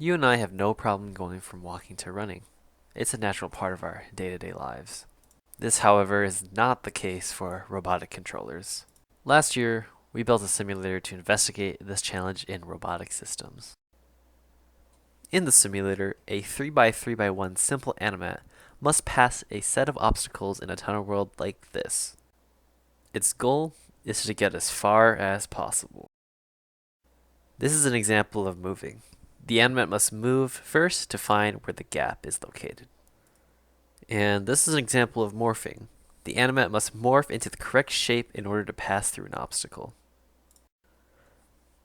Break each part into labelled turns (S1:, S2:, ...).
S1: You and I have no problem going from walking to running. It's a natural part of our day-to-day lives. This, however, is not the case for robotic controllers. Last year, we built a simulator to investigate this challenge in robotic systems. In the simulator, a 3x3x1 simple animat must pass a set of obstacles in a tunnel world like this. Its goal is to get as far as possible. This is an example of moving. The animat must move first to find where the gap is located. And this is an example of morphing. The animat must morph into the correct shape in order to pass through an obstacle.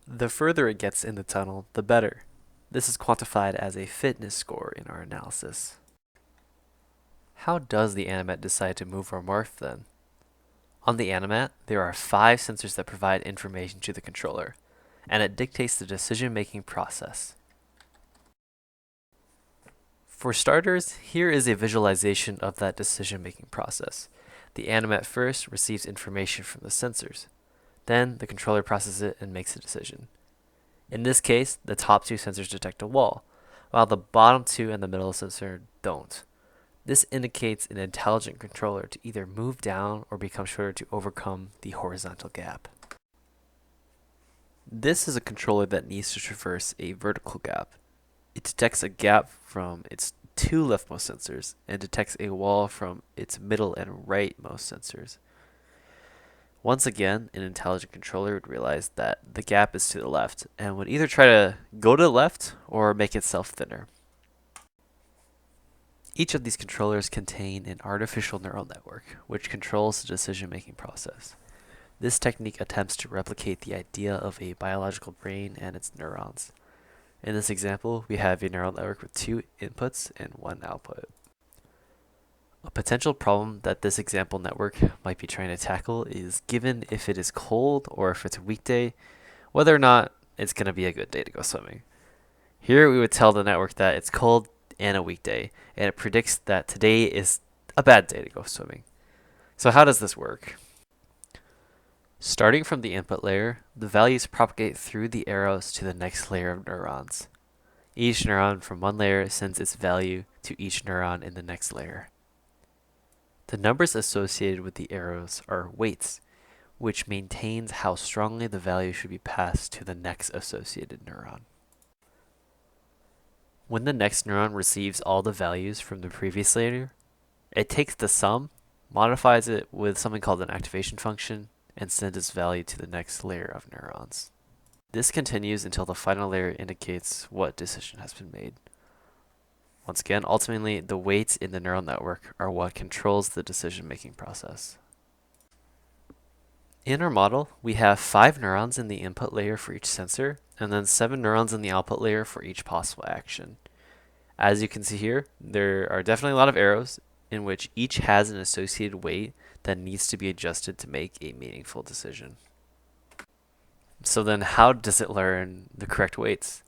S1: The further it gets in the tunnel, the better. This is quantified as a fitness score in our analysis. How does the animat decide to move or morph then? On the animat, there are 5 sensors that provide information to the controller, and it dictates the decision-making process. For starters, here is a visualization of that decision-making process. The animat first receives information from the sensors. Then the controller processes it and makes a decision. In this case, the top 2 sensors detect a wall, while the bottom 2 and the middle sensor don't. This indicates an intelligent controller to either move down or become shorter to overcome the horizontal gap. This is a controller that needs to traverse a vertical gap. It detects a gap from its 2 leftmost sensors and detects a wall from its middle and rightmost sensors. Once again, an intelligent controller would realize that the gap is to the left and would either try to go to the left or make itself thinner. Each of these controllers contain an artificial neural network, which controls the decision-making process. This technique attempts to replicate the idea of a biological brain and its neurons. In this example, we have a neural network with 2 inputs and 1 output. A potential problem that this example network might be trying to tackle is given if it is cold or if it's a weekday, whether or not it's going to be a good day to go swimming. Here we would tell the network that it's cold and a weekday, and it predicts that today is a bad day to go swimming. So how does this work? Starting from the input layer, the values propagate through the arrows to the next layer of neurons. Each neuron from one layer sends its value to each neuron in the next layer. The numbers associated with the arrows are weights, which maintains how strongly the value should be passed to the next associated neuron. When the next neuron receives all the values from the previous layer, it takes the sum, modifies it with something called an activation function, and sends its value to the next layer of neurons. This continues until the final layer indicates what decision has been made. Once again, ultimately, the weights in the neural network are what controls the decision-making process. In our model, we have 5 neurons in the input layer for each sensor, and then 7 neurons in the output layer for each possible action. As you can see here, there are definitely a lot of arrows in which each has an associated weight that needs to be adjusted to make a meaningful decision. So then how does it learn the correct weights?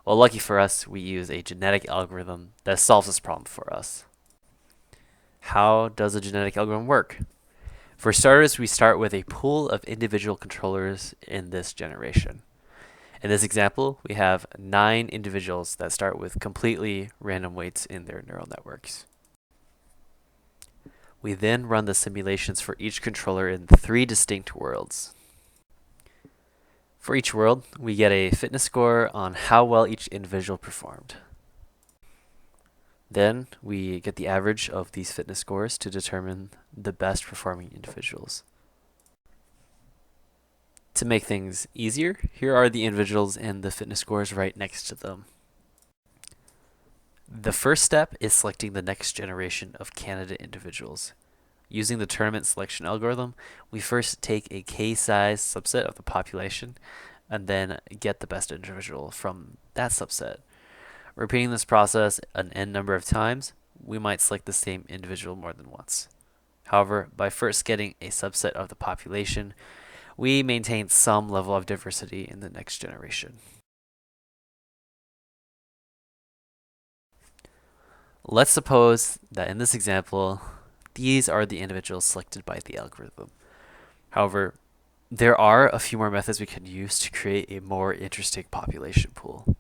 S1: Well, lucky for us, we use a genetic algorithm that solves this problem for us. How does a genetic algorithm work? For starters, we start with a pool of individual controllers in this generation. In this example, we have 9 individuals that start with completely random weights in their neural networks. We then run the simulations for each controller in 3 distinct worlds. For each world, we get a fitness score on how well each individual performed. Then we get the average of these fitness scores to determine the best performing individuals. To make things easier, here are the individuals and the fitness scores right next to them. The first step is selecting the next generation of candidate individuals. Using the tournament selection algorithm, we first take a k-size subset of the population and then get the best individual from that subset. Repeating this process an n number of times, we might select the same individual more than once. However, by first getting a subset of the population, we maintain some level of diversity in the next generation. Let's suppose that in this example, these are the individuals selected by the algorithm. However, there are a few more methods we can use to create a more interesting population pool.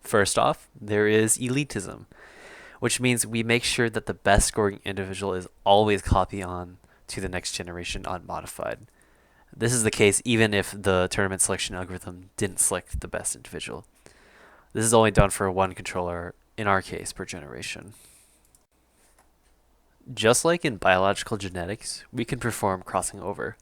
S1: First off, there is elitism, which means we make sure that the best scoring individual is always copied on to the next generation unmodified. This is the case even if the tournament selection algorithm didn't select the best individual. This is only done for one controller, in our case, per generation. Just like in biological genetics, we can perform crossing over.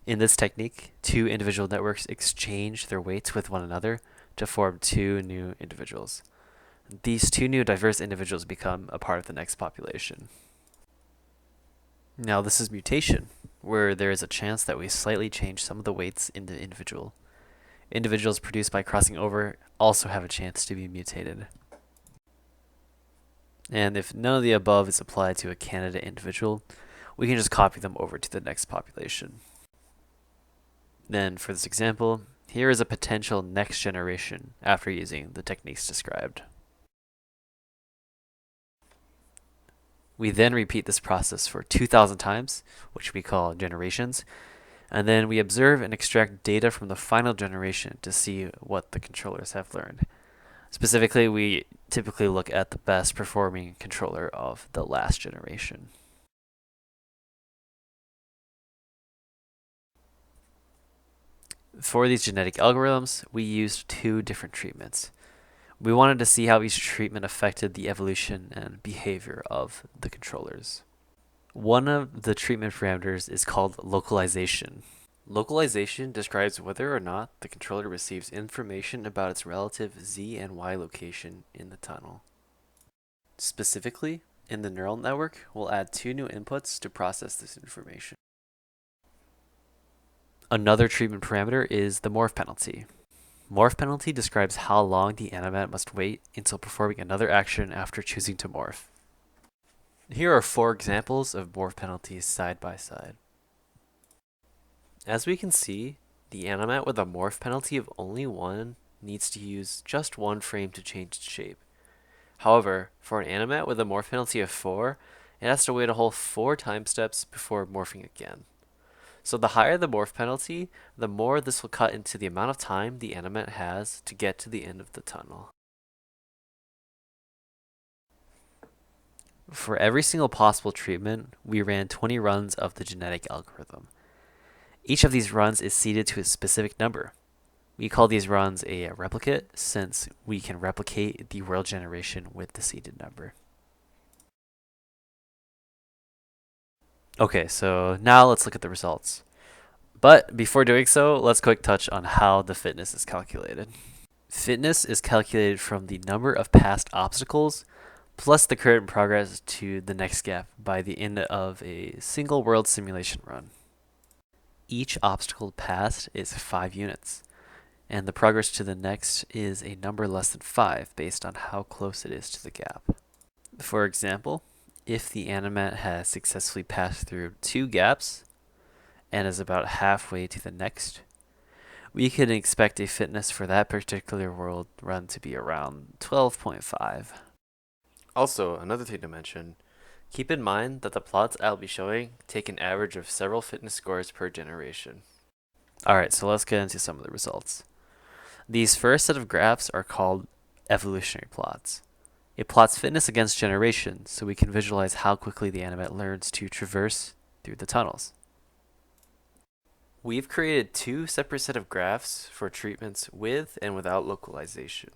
S1: In this technique, two individual networks exchange their weights with one another to form two new individuals. These two new diverse individuals become a part of the next population. Now this is mutation, where there is a chance that we slightly change some of the weights in the individual. Individuals produced by crossing over also have a chance to be mutated. And if none of the above is applied to a candidate individual, we can just copy them over to the next population. Then for this example, here is a potential next generation after using the techniques described. We then repeat this process for 2,000 times, which we call generations, and then we observe and extract data from the final generation to see what the controllers have learned. Specifically, we typically look at the best performing controller of the last generation. For these genetic algorithms, we used two different treatments. We wanted to see how each treatment affected the evolution and behavior of the controllers. One of the treatment parameters is called localization. Localization describes whether or not the controller receives information about its relative Z and Y location in the tunnel. Specifically, in the neural network, we'll add two new inputs to process this information. Another treatment parameter is the morph penalty. Morph penalty describes how long the animat must wait until performing another action after choosing to morph. Here are 4 examples of morph penalties side by side. As we can see, the animat with a morph penalty of only 1 needs to use just 1 frame to change its shape. However, for an animat with a morph penalty of 4, it has to wait a whole 4 time steps before morphing again. So the higher the morph penalty, the more this will cut into the amount of time the animat has to get to the end of the tunnel. For every single possible treatment, we ran 20 runs of the genetic algorithm. Each of these runs is seeded to a specific number. We call these runs a replicate since we can replicate the world generation with the seeded number. Okay, so now let's look at the results. But before doing so, let's quick touch on how the fitness is calculated. Fitness is calculated from the number of past obstacles plus the current progress to the next gap by the end of a single world simulation run. Each obstacle passed is 5 units, and the progress to the next is a number less than 5 based on how close it is to the gap. For example, if the animat has successfully passed through 2 gaps and is about halfway to the next, we can expect a fitness for that particular world run to be around 12.5. Also, another thing to mention, keep in mind that the plots I'll be showing take an average of several fitness scores per generation. Alright, so let's get into some of the results. These first set of graphs are called evolutionary plots. It plots fitness against generation, so we can visualize how quickly the animat learns to traverse through the tunnels. We've created 2 separate set of graphs for treatments with and without localization.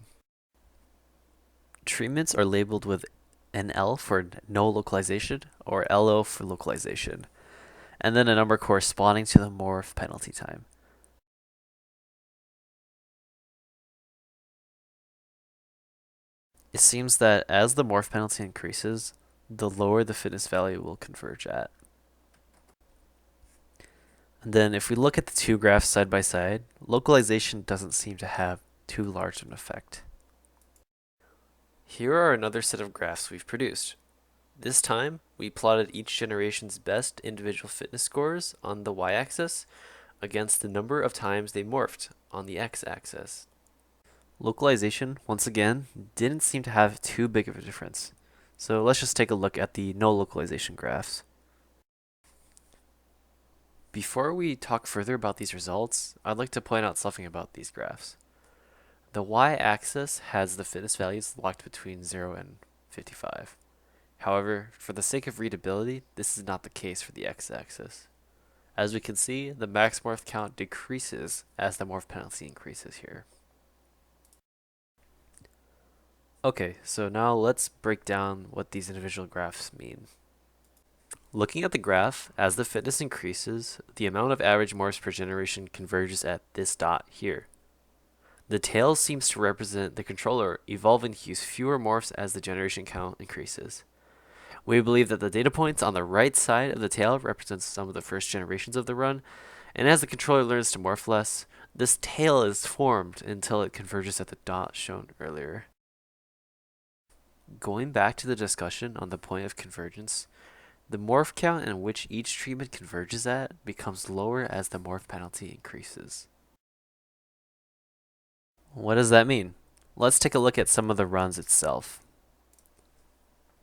S1: Treatments are labeled with NL for no localization or LO for localization, and then a number corresponding to the morph penalty time. It seems that as the morph penalty increases, the lower the fitness value will converge at. And then if we look at the 2 graphs side by side, localization doesn't seem to have too large an effect. Here are another set of graphs we've produced. This time, we plotted each generation's best individual fitness scores on the y-axis against the number of times they morphed on the x-axis. Localization, once again, didn't seem to have too big of a difference. So let's just take a look at the no localization graphs. Before we talk further about these results, I'd like to point out something about these graphs. The y-axis has the fitness values locked between 0 and 55. However, for the sake of readability, this is not the case for the x-axis. As we can see, the max morph count decreases as the morph penalty increases here. Okay, so now let's break down what these individual graphs mean. Looking at the graph, as the fitness increases, the amount of average morphs per generation converges at this dot here. The tail seems to represent the controller evolving to use fewer morphs as the generation count increases. We believe that the data points on the right side of the tail represents some of the first generations of the run, and as the controller learns to morph less, this tail is formed until it converges at the dot shown earlier. Going back to the discussion on the point of convergence, the morph count in which each treatment converges at becomes lower as the morph penalty increases. What does that mean? Let's take a look at some of the runs itself.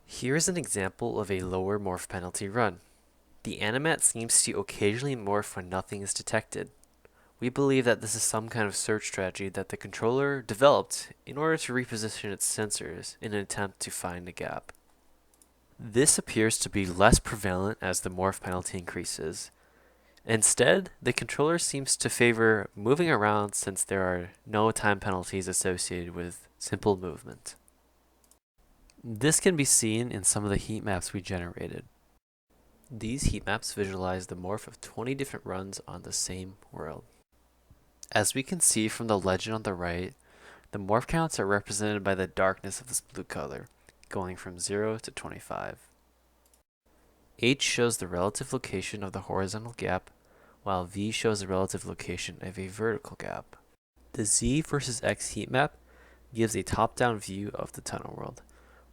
S1: Here's an example of a lower morph penalty run. The animat seems to occasionally morph when nothing is detected. We believe that this is some kind of search strategy that the controller developed in order to reposition its sensors in an attempt to find a gap. This appears to be less prevalent as the morph penalty increases. Instead, the controller seems to favor moving around since there are no time penalties associated with simple movement. This can be seen in some of the heat maps we generated. These heat maps visualize the morph of 20 different runs on the same world. As we can see from the legend on the right, the morph counts are represented by the darkness of this blue color, going from 0 to 25. H shows the relative location of the horizontal gap, while V shows the relative location of a vertical gap. The Z versus X heat map gives a top-down view of the tunnel world,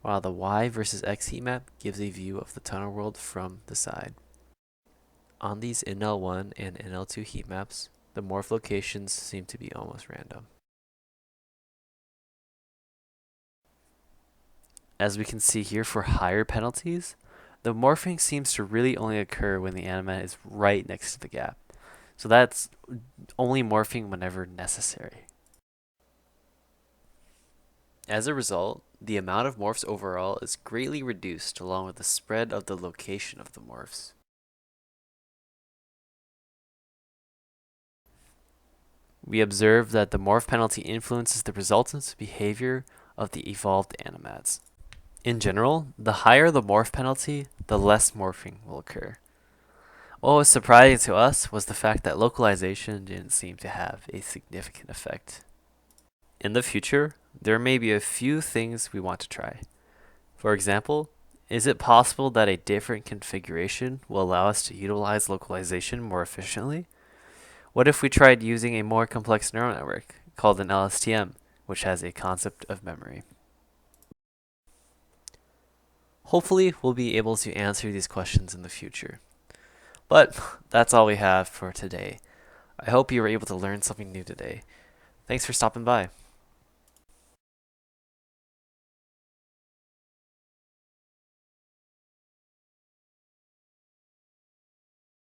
S1: while the Y versus X heat map gives a view of the tunnel world from the side. On these NL1 and NL2 heat maps, the morph locations seem to be almost random. As we can see here for higher penalties, the morphing seems to really only occur when the animat is right next to the gap. So that's only morphing whenever necessary. As a result, the amount of morphs overall is greatly reduced along with the spread of the location of the morphs. We observe that the morph penalty influences the resultant behavior of the evolved animats. In general, the higher the morph penalty, the less morphing will occur. What was surprising to us was the fact that localization didn't seem to have a significant effect. In the future, there may be a few things we want to try. For example, is it possible that a different configuration will allow us to utilize localization more efficiently? What if we tried using a more complex neural network called an LSTM, which has a concept of memory? Hopefully, we'll be able to answer these questions in the future. But that's all we have for today. I hope you were able to learn something new today. Thanks for stopping by.